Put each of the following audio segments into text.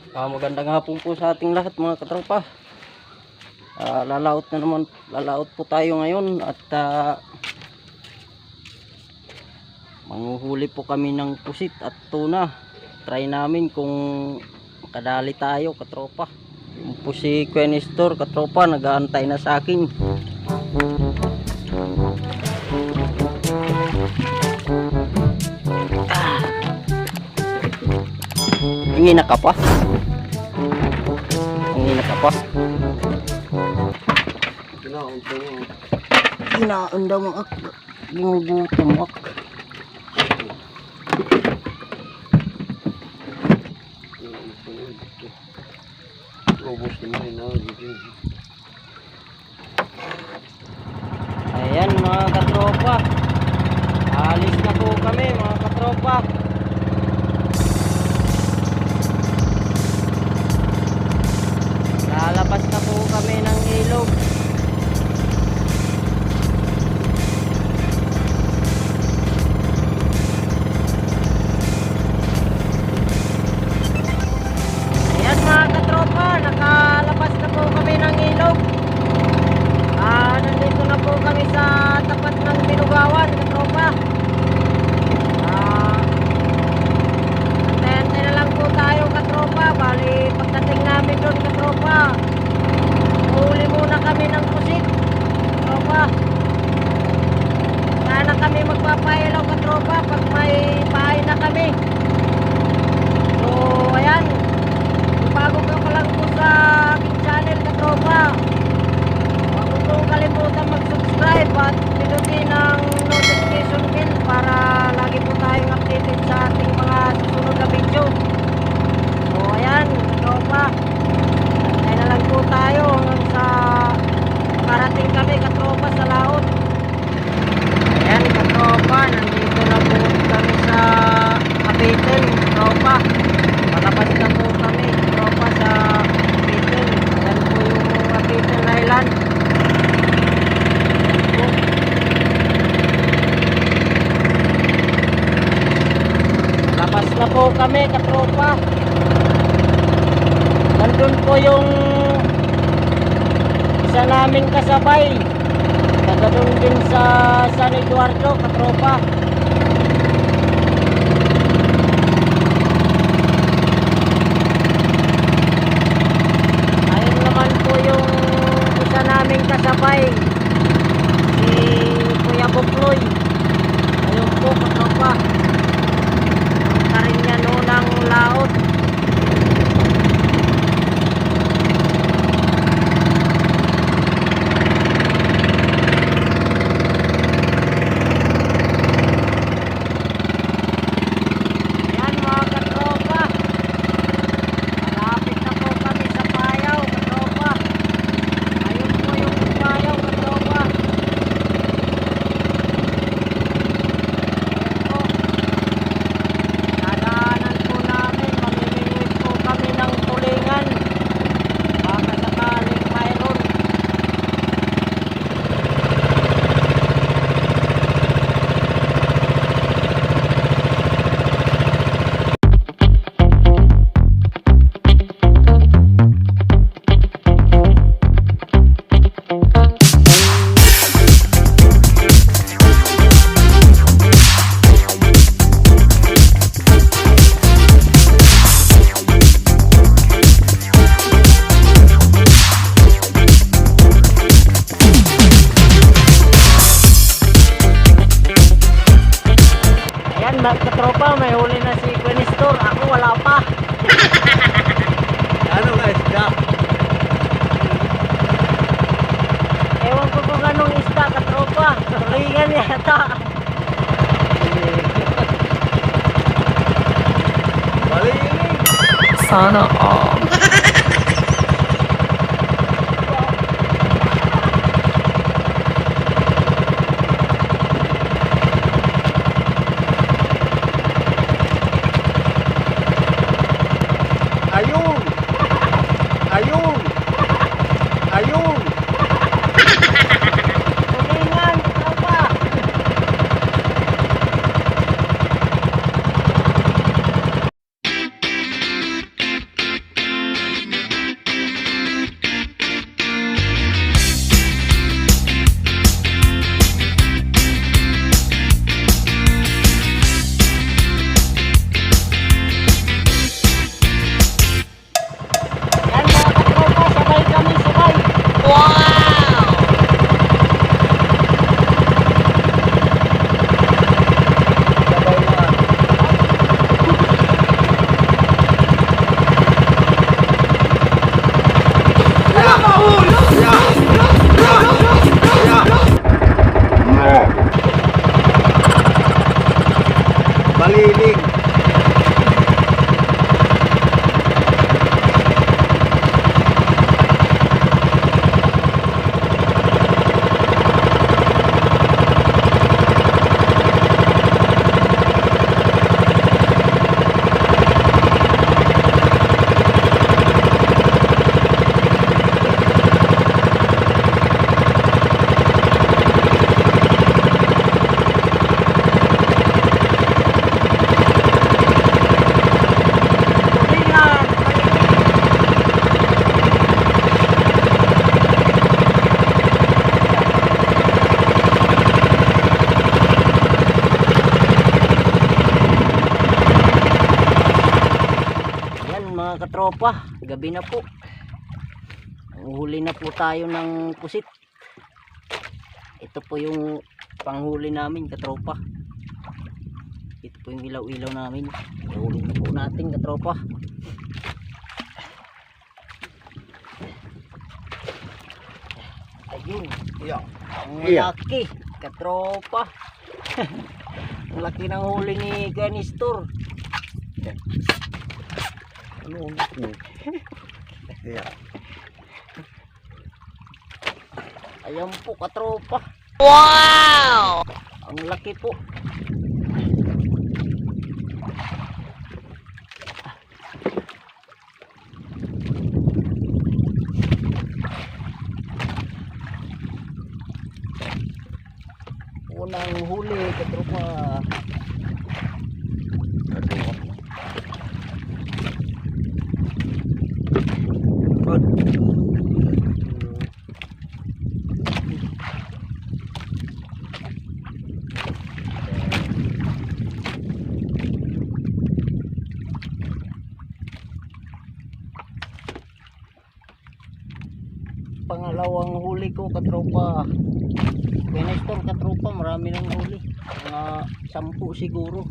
Magandang hapon po sa ating lahat mga katropa. Lalaot po tayo ngayon at manghuhuli po kami ng pusit at tuna. Try namin kung makadali tayo katropa. Yung po si Kuya Nestor katropa, nag-aantay na sa akin. Hingin ka pa. Kinaunda mo ak. Ginugutom ak. Ayan mga katropa. Alis na po kami mga katropa. Lalabas na po kami ng ilog. Ayan mga katropa, nakalabas na po kami ng ilog. Nandito na po kami sa tapat ng Binugawan katropa. Antay na lang po tayo katropa. Bali pagdating namin doon katropa, huli muna kami ng pusit katropa. Sana kami magpapailaw katropa pag may pahay na kami. So ayan, bago ka pa lang po sa aking channel katropa, huwag po kalimutan mag-subscribe at pinutin ang notification bell para lagi po tayong updated sa ating mga susunod na video. So ayan katropa, ay na lang po tayo hanggang sa makarating kami katropa sa laot. Ayan katropa, nandito na po kami sa Kapitin katropa. Malabas na po kami katropa sa Kapitin. Ayan po yung Kapitin Island. Labas na po kami katropa. Nandun po yung isa naming kasabay, tagadun din sa San Eduardo katropa. Ayun naman po yung isa naming kasabay, si Kuya Bukloy. Ayun po katropa, punta rin niya noon ang laot. Katropa, may huli na si Kuya Nestor. Ako wala pa. Ano nga isda? Ewan ko kung anong isda katropa. Tulingan yata. Bali yun eh. Sana all. Ayun! Ayun! Ayun! Tulingan katropa. Baliling. Tulingan. Yan mga katropa, gabi na po. Huli na po tayo ng pusit. Ito po yung panghuli namin katropa. Ito po yung ilaw-ilaw namin. Huli na po natin katropa. Ayun, Yeah. ang Yeah. laki katropa. Ang laki ng huli ni Ganistor. Ano ulit mo? Yeah. Ayan po katropa. Wow! Ang laki po. Unang huli katropa. Pangalawang huli ko katropa. Ganistor katropa, marami ng huli. Mga 10 siguro.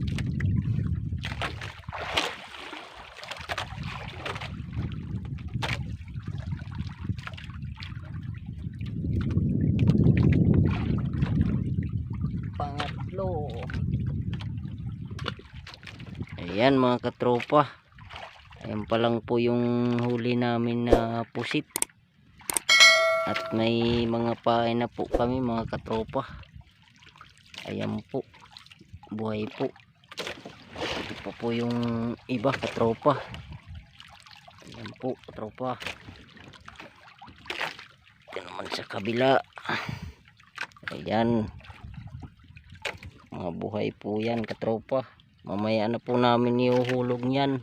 Pangatlo. Ayan mga katropa. Ayan pa lang po yung huli namin na pusit. At may mga pain na po kami mga katropa. Ayan po. Buhay po. Ito po yung iba katropa. Ayan po katropa. Ito naman sa kabila. Ayan. Mga buhay po yan katropa. Mamaya na po namin ihuhulog yan.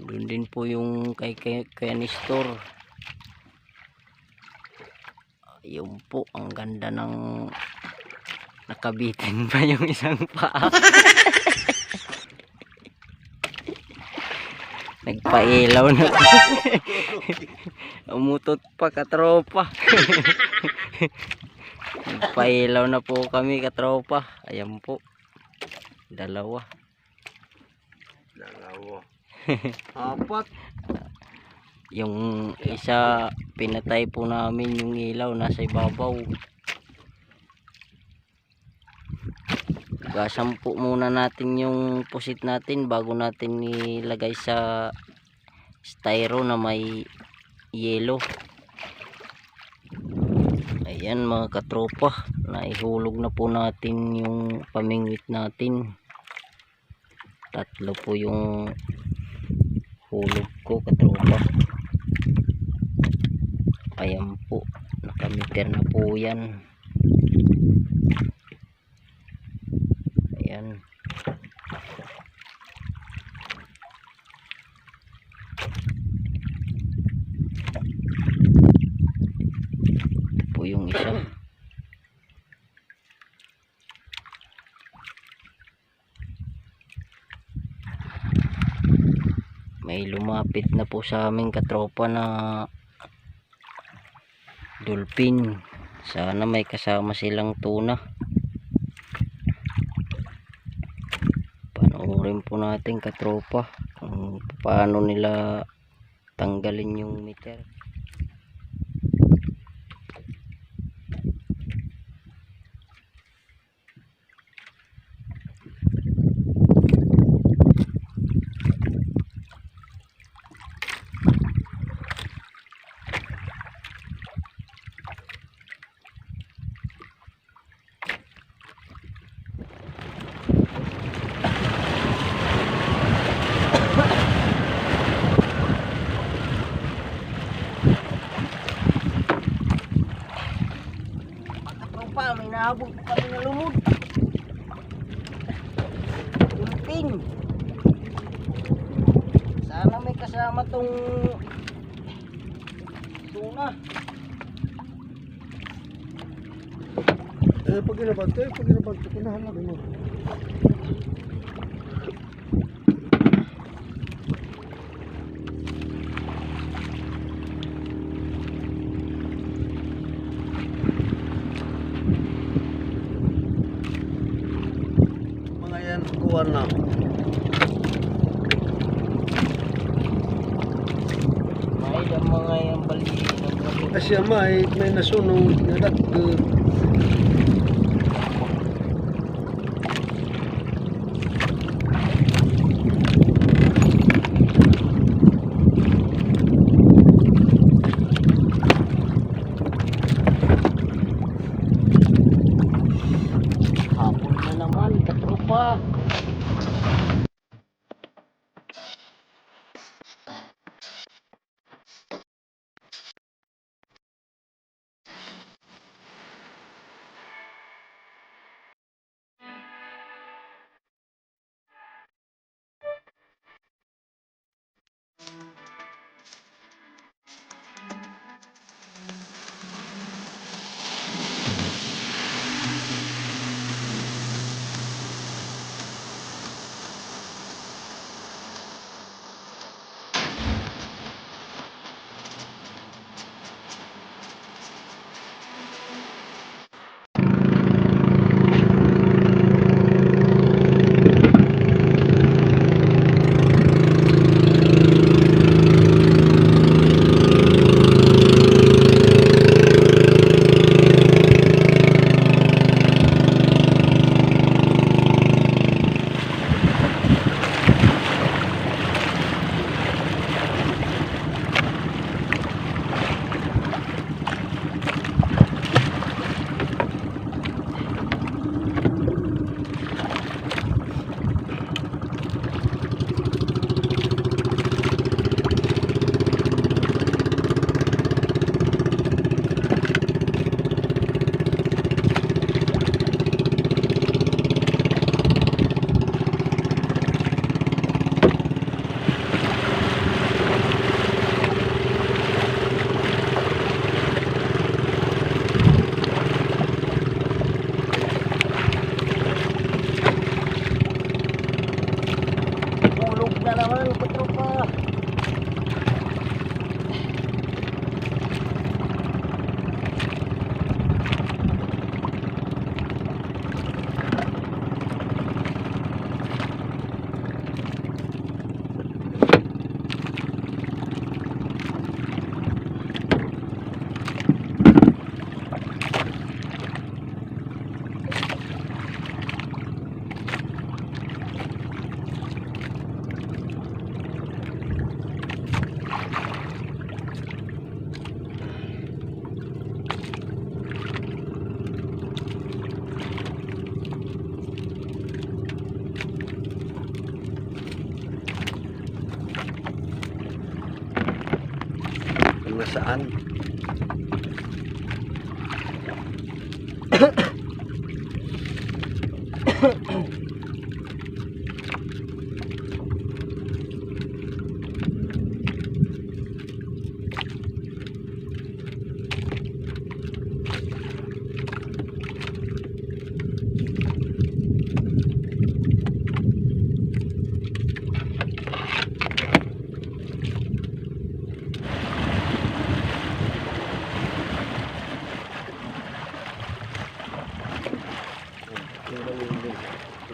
Doon din po yung kay Ganistor. Ayun po, ang ganda ng nakabitin pa yung isang paa. Nagpailaw na po. Umutot pa katropa. Nagpailaw na po kami katropa. Ayan po. Dalawa. Apat. Yung isa pinatay po namin yung ilaw nasa ibabaw. Gasan po muna natin yung pusit natin bago natin ilagay sa styro na may yelo. Ayan mga katropa, naihulog na po natin yung pamingwit natin. 3 po yung hulog ko katropa. Ayan po, nakamiter na po yan. Ayan. Ito po yung isa. May lumapit na po sa aming katropa na dolphin. Sana may kasama silang tuna. Panoorin po natin katropa kung paano nila tanggalin yung meter. Hinabog po kami na lumod. Ulping. Sana may kasama tong tuna. Pag ginabanto, kinahalag mo. Mga yan, kuwan na. May ang mga yung bali. Kasi may nasunog, nadagdag. Hapon na naman, katropa. Tulog na naman, katropa. Kung nasaan.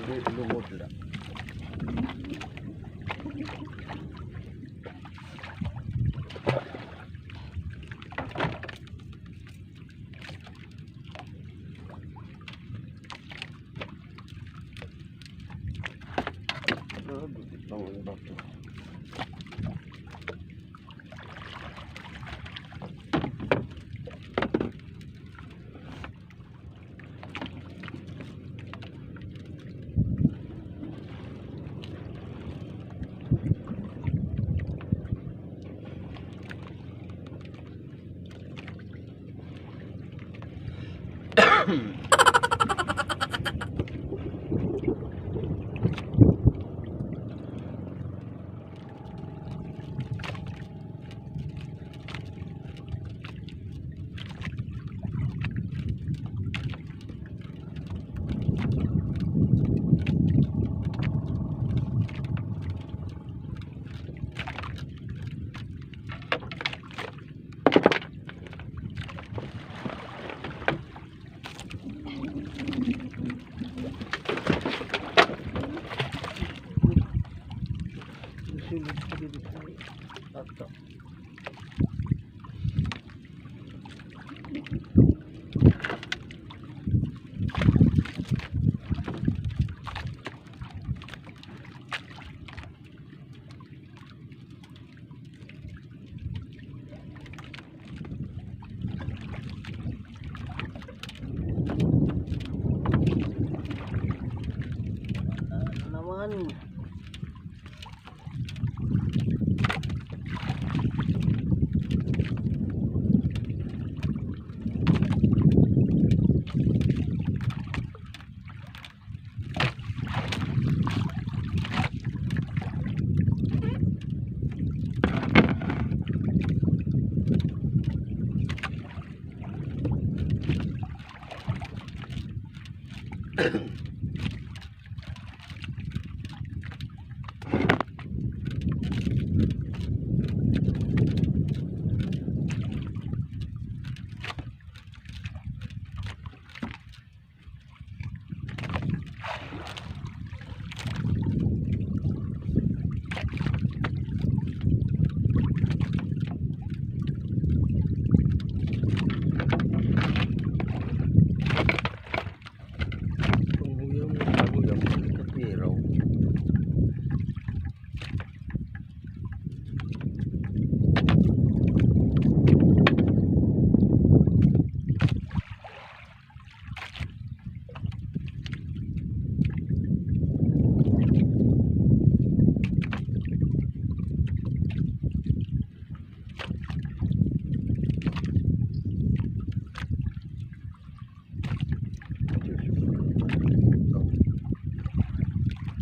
Hindi lumod lang. naman. Panguyang, panguyang, kapiraw.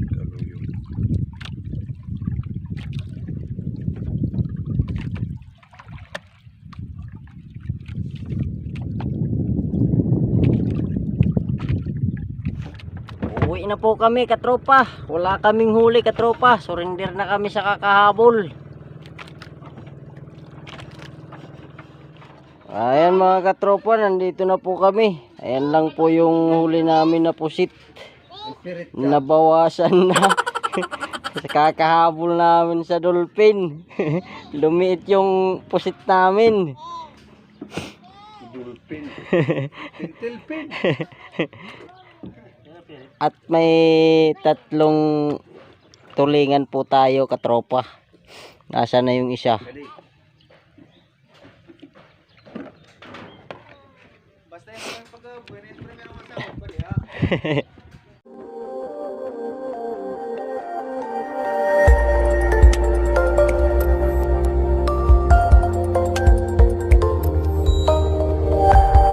Kaluyong. Uwi na po kami katropa. Wala kaming huli katropa. Surrender na kami sa kakahabol. Ayan mga katropa, nandito na po kami. Ayan lang po yung huli namin na pusit. Spirit ka. Nabawasan na. Sa kakahabol namin sa dolphin. Lumiit yung pusit namin. Dulpin. Tintilpin. At may 3 tulingan po tayo katropa. Nasa na yung isa? Basta yung pagka buwan, primero masama pa rin ha.